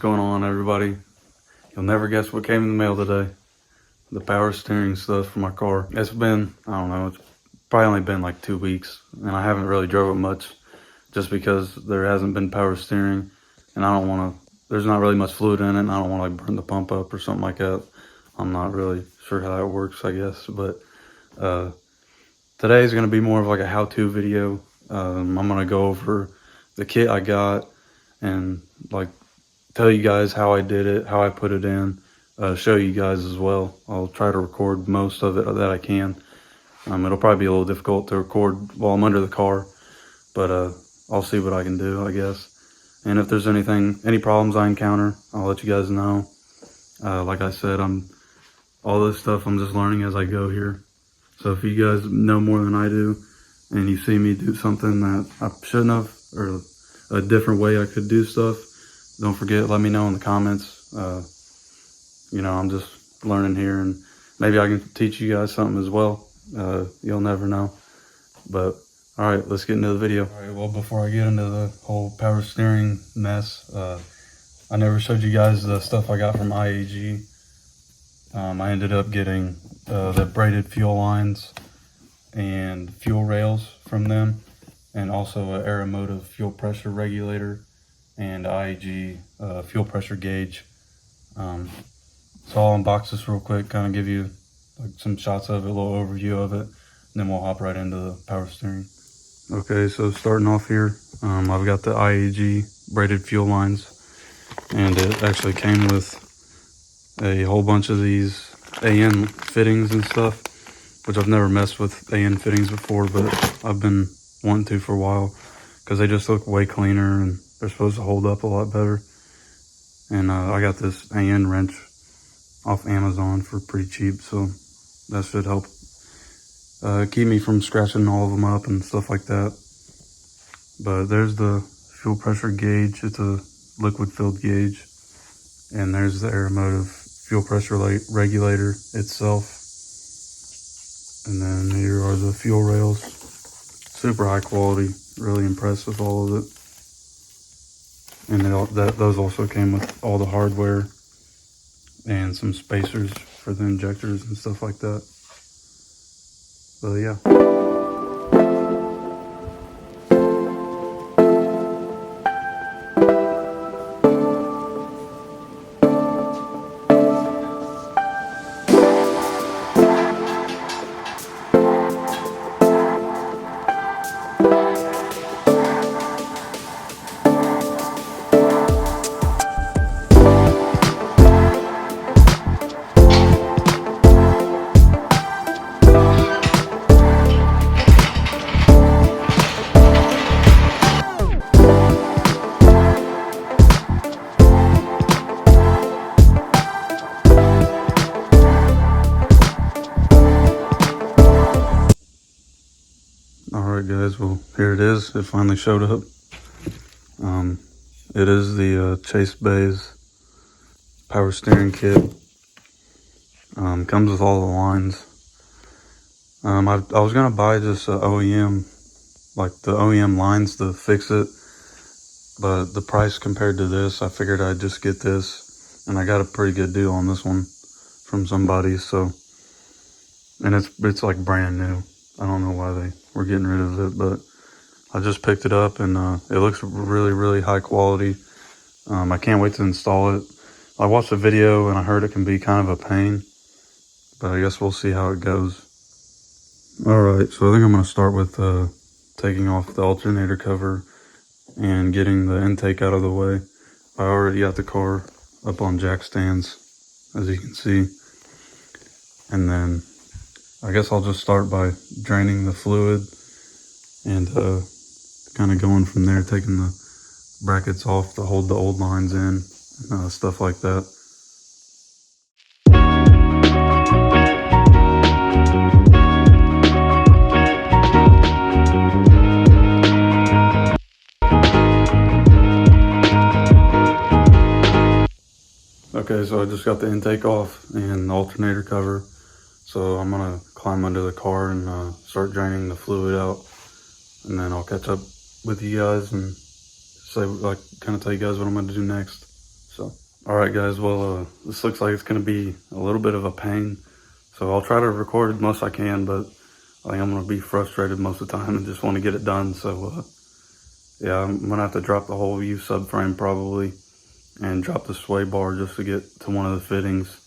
going on, everybody? You'll never guess what came in the mail today. The power steering stuff for my car. It's been, I don't know, it's probably only been like 2 weeks, and I haven't really drove it much just because there hasn't been power steering, and I don't want to, there's not really much fluid in it, and I don't want to like burn the pump up or something like that. I'm not really sure how that works, I guess, but today is going to be more of like a how-to video. I'm going to go over the kit I got and like tell you guys how I did it, how I put it in, show you guys as well. I'll try to record most of it that I can. It'll probably be a little difficult to record while I'm under the car, but I'll see what I can do, I guess. And if there's any problems I encounter, I'll let you guys know. Like I said, all this stuff I'm just learning as I go here. So if you guys know more than I do, and you see me do something that I shouldn't have, or a different way I could do stuff, don't forget, let me know in the comments. You know, I'm just learning here, and maybe I can teach you guys something as well. You'll never know. But all right, let's get into the video. All right, well, before I get into the whole power steering mess, I never showed you guys the stuff I got from IAG. I ended up getting the braided fuel lines and fuel rails from them, and also an Aeromotive fuel pressure regulator and IAG fuel pressure gauge. So I'll unbox this real quick, kind of give you like some shots of it, a little overview of it, and then we'll hop right into the power steering. Okay, so starting off here, I've got the IAG braided fuel lines, and it actually came with a whole bunch of these AN fittings and stuff, which I've never messed with AN fittings before, but I've been wanting to for a while because they just look way cleaner and they're supposed to hold up a lot better. And I got this AN wrench off Amazon for pretty cheap, so that should help keep me from scratching all of them up and stuff like that. But there's the fuel pressure gauge. It's a liquid filled gauge. And there's the Aeromotive fuel pressure regulator itself. And then here are the fuel rails. Super high quality, really impressed with all of it. And those also came with all the hardware and some spacers for the injectors and stuff like that. So yeah. Alright guys, well here it is. It finally showed up. It is the Chase Bays power steering kit. Comes with all the lines. I was gonna buy just OEM, like the OEM lines to fix it, but the price compared to this, I figured I'd just get this, and I got a pretty good deal on this one from somebody. So, and it's like brand new. I don't know why they were getting rid of it, but I just picked it up, and it looks really, really high quality. I can't wait to install it. I watched the video and I heard it can be kind of a pain, but I guess we'll see how it goes. Alright, so I think I'm going to start with taking off the alternator cover and getting the intake out of the way. I already got the car up on jack stands, as you can see. And then I guess I'll just start by draining the fluid and kind of going from there, taking the brackets off to hold the old lines in, stuff like that. Okay, so I just got the intake off and the alternator cover. So I'm gonna climb under the car and start draining the fluid out, and then I'll catch up with you guys and say, like, kind of tell you guys what I'm gonna do next. So. Alright guys, well this looks like it's going to be a little bit of a pain. So I'll try to record as much as I can, but I think I'm going to be frustrated most of the time and just want to get it done. So yeah, I'm going to have to drop the whole U subframe probably and drop the sway bar just to get to one of the fittings.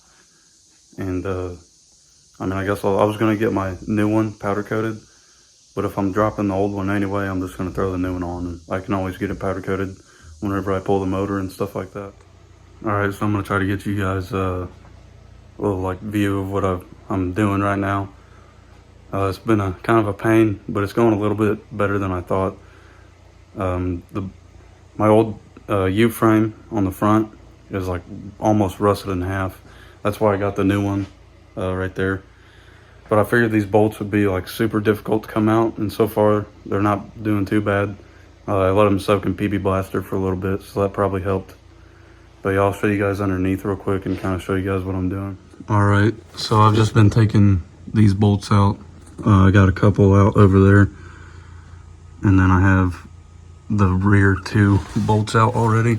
And I mean, I guess I was going to get my new one powder coated, but if I'm dropping the old one anyway, I'm just going to throw the new one on, and I can always get it powder coated whenever I pull the motor and stuff like that. Alright, so I'm going to try to get you guys a little like view of what I'm doing right now. It's been a kind of a pain, but it's going a little bit better than I thought. My old U-frame on the front is like almost rusted in half. That's why I got the new one right there. But I figured these bolts would be like super difficult to come out, and so far they're not doing too bad. I let them soak in PB Blaster for a little bit, so that probably helped. But yeah, I'll show you guys underneath real quick and kind of show you guys what I'm doing. Alright, so I've just been taking these bolts out. I got a couple out over there, and then I have the rear 2 bolts out already.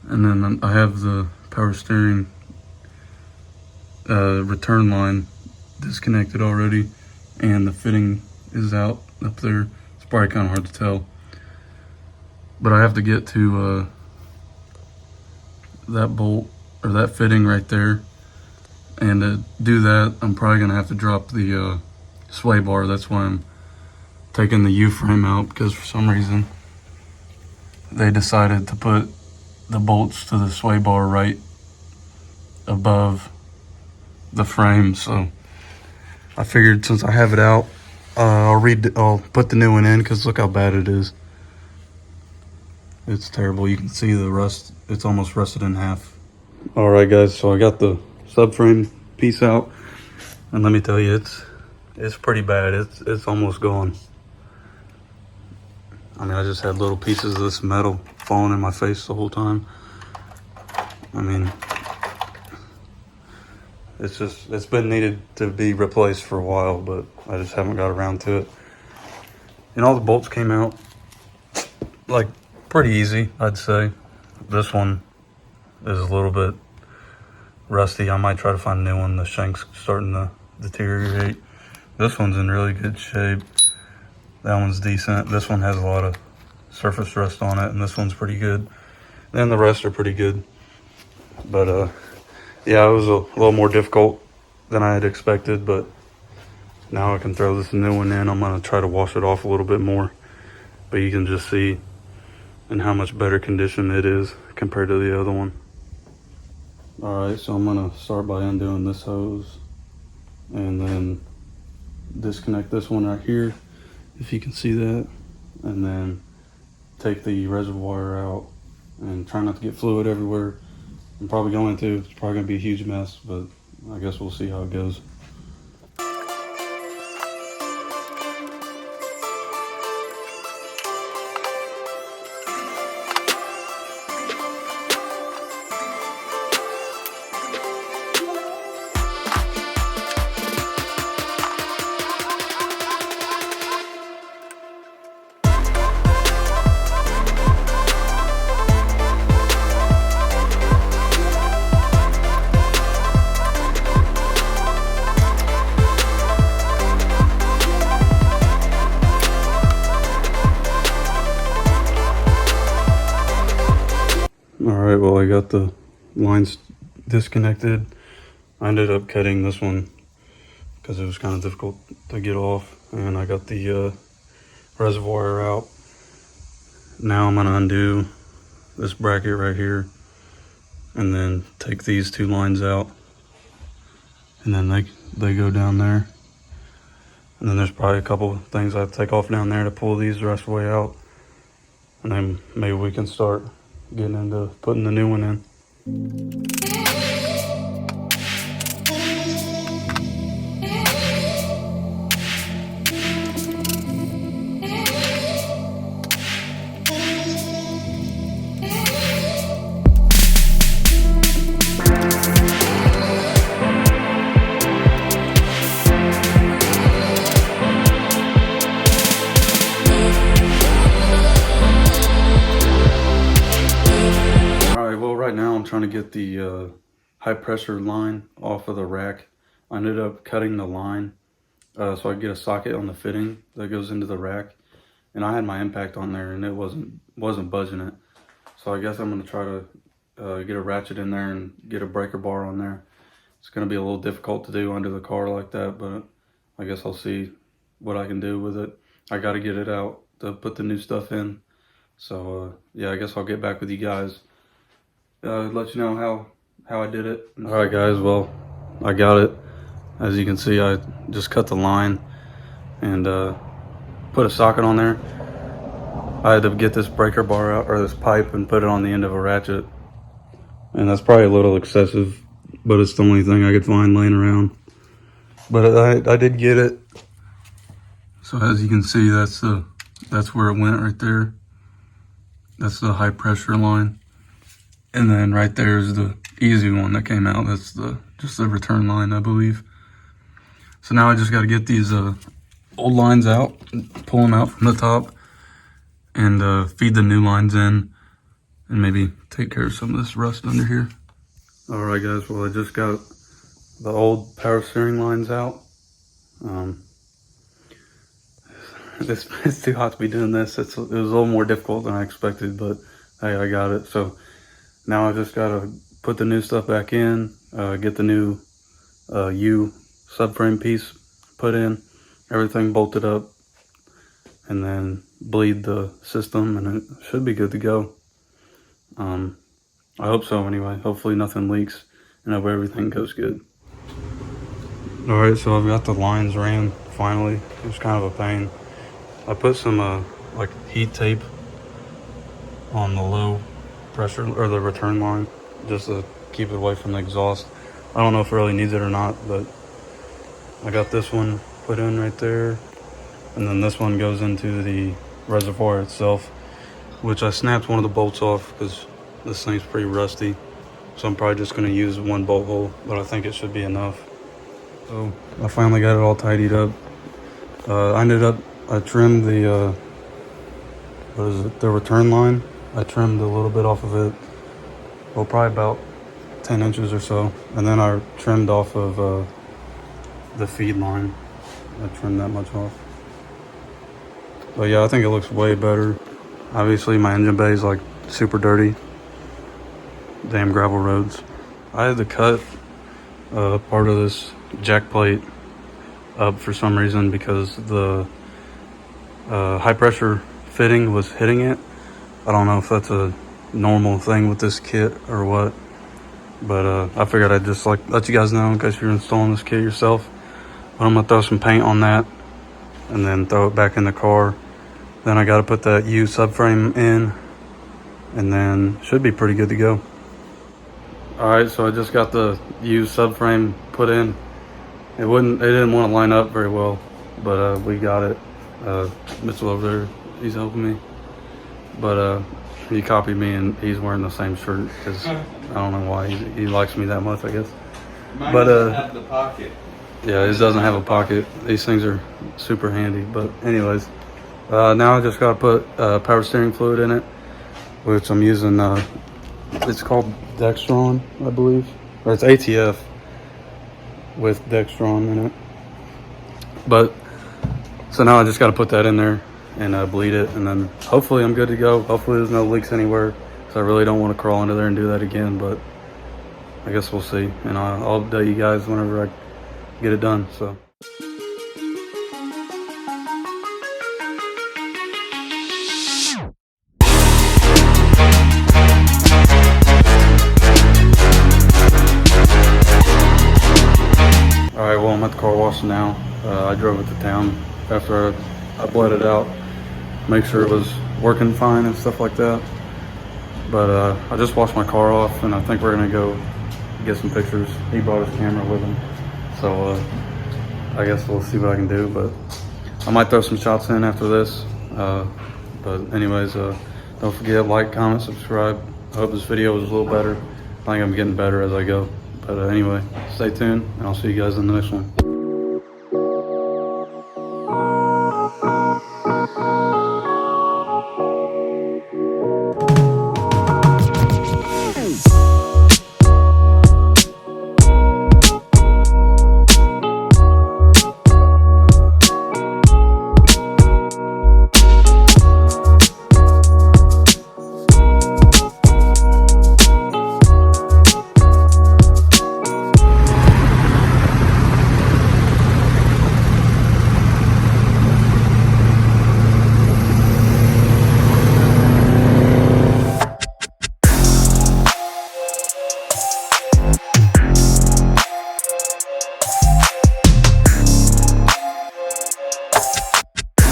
And then I have the power steering return line disconnected already, and the fitting is out up there. It's probably kind of hard to tell, but I have to get to that bolt or that fitting right there, and to do that I'm probably gonna have to drop the sway bar. That's why I'm taking the U-frame out, because for some reason they decided to put the bolts to the sway bar right above the frame. So I figured since I have it out, I'll put the new one in, because look how bad it is. It's terrible. You can see the rust. It's almost rusted in half. All right guys, so I got the subframe piece out, and let me tell you, it's pretty bad. It's almost gone. I mean, I just had little pieces of this metal falling in my face the whole time. I mean, it's been needed to be replaced for a while, but I just haven't got around to it. And all the bolts came out like pretty easy, I'd say. This one is a little bit rusty. I might try to find a new one. The shank's starting to deteriorate. This one's in really good shape. That one's decent. This one has a lot of surface rust on it, and this one's pretty good. Then the rest are pretty good. But yeah, it was a little more difficult than I had expected, but now I can throw this new one in. I'm gonna try to wash it off a little bit more, but you can just see in how much better condition it is compared to the other one. Alright, so I'm gonna start by undoing this hose and then disconnect this one right here, if you can see that, and then take the reservoir out and try not to get fluid everywhere. I'm probably going to. It's probably going to be a huge mess, but I guess we'll see how it goes. Alright, well I got the lines disconnected. I ended up cutting this one because it was kind of difficult to get off, and I got the reservoir out. Now I'm going to undo this bracket right here and then take these 2 lines out, and then they go down there. And then there's probably a couple of things I have to take off down there to pull these the rest of the way out, and then maybe we can start getting into putting the new one in. get the high pressure line off of the rack. I ended up cutting the line so I could get a socket on the fitting that goes into the rack. And I had my impact on there and it wasn't budging it. So I guess I'm gonna try to get a ratchet in there and get a breaker bar on there. It's gonna be a little difficult to do under the car like that, but I guess I'll see what I can do with it. I gotta get it out to put the new stuff in. So yeah, I guess I'll get back with you guys. Let you know how I did it. All right guys, well, I got it. As you can see, I just cut the line and put a socket on there. I had to get this breaker bar out, or this pipe, and put it on the end of a ratchet. And that's probably a little excessive, but it's the only thing I could find laying around. But I did get it. So as you can see, that's where it went right there. That's the high pressure line. And then right there is the easy one that came out. That's just the return line, I believe. So now I just got to get these old lines out, pull them out from the top, and feed the new lines in, and maybe take care of some of this rust under here. All right, guys. Well, I just got the old power steering lines out. It's too hot to be doing this. It was a little more difficult than I expected, but hey, I got it. So now I just got to put the new stuff back in, get the new U subframe piece put in, everything bolted up, and then bleed the system, and it should be good to go. I hope so anyway. Hopefully nothing leaks and hope everything goes good. All right, so I've got the lines ran finally. It was kind of a pain. I put some like heat tape on the low pressure, or the return line, just to keep it away from the exhaust. I don't know if it really needs it or not, but I got this one put in right there, and then this one goes into the reservoir itself, which I snapped one of the bolts off because this thing's pretty rusty. So I'm probably just going to use one bolt hole, but I think it should be enough. So I finally got it all tidied up. I trimmed the the return line. I trimmed a little bit off of it, well, probably about 10 inches or so, and then I trimmed off of the feed line. I trimmed that much off. But yeah, I think it looks way better. Obviously my engine bay is like super dirty. Damn gravel roads. I had to cut part of this jack plate up for some reason because the high pressure fitting was hitting it. I don't know if that's a normal thing with this kit or what, but I figured I'd just like let you guys know in case you're installing this kit yourself. But I'm gonna throw some paint on that and then throw it back in the car. Then I gotta put that U subframe in, and then should be pretty good to go. All right, so I just got the U subframe put in. It didn't want to line up very well, but we got it. Mitchell over there, he's helping me. But he copied me and he's wearing the same shirt because I don't know why he likes me that much, I guess. Mine doesn't have the pocket. Yeah, it doesn't have a pocket. These things are super handy. But anyways, now I just got to put power steering fluid in it, which I'm using. It's called Dextron, I believe, or it's ATF with Dextron in it. But so now I just got to put that in there and bleed it, and then hopefully I'm good to go. Hopefully there's no leaks anywhere, because I really don't want to crawl into there and do that again, but I guess we'll see. And I'll update you guys whenever I get it done. So all right, well, I'm at the car wash now. I drove it to town after I bled it out, make sure it was working fine and stuff like that. But I just washed my car off, and I think we're gonna go get some pictures. He brought his camera with him, so I guess we'll see what I can do. But I might throw some shots in after this. But anyways, don't forget, like, comment, subscribe. I hope this video was a little better. I think I'm getting better as I go. But anyway, stay tuned, and I'll see you guys in the next one.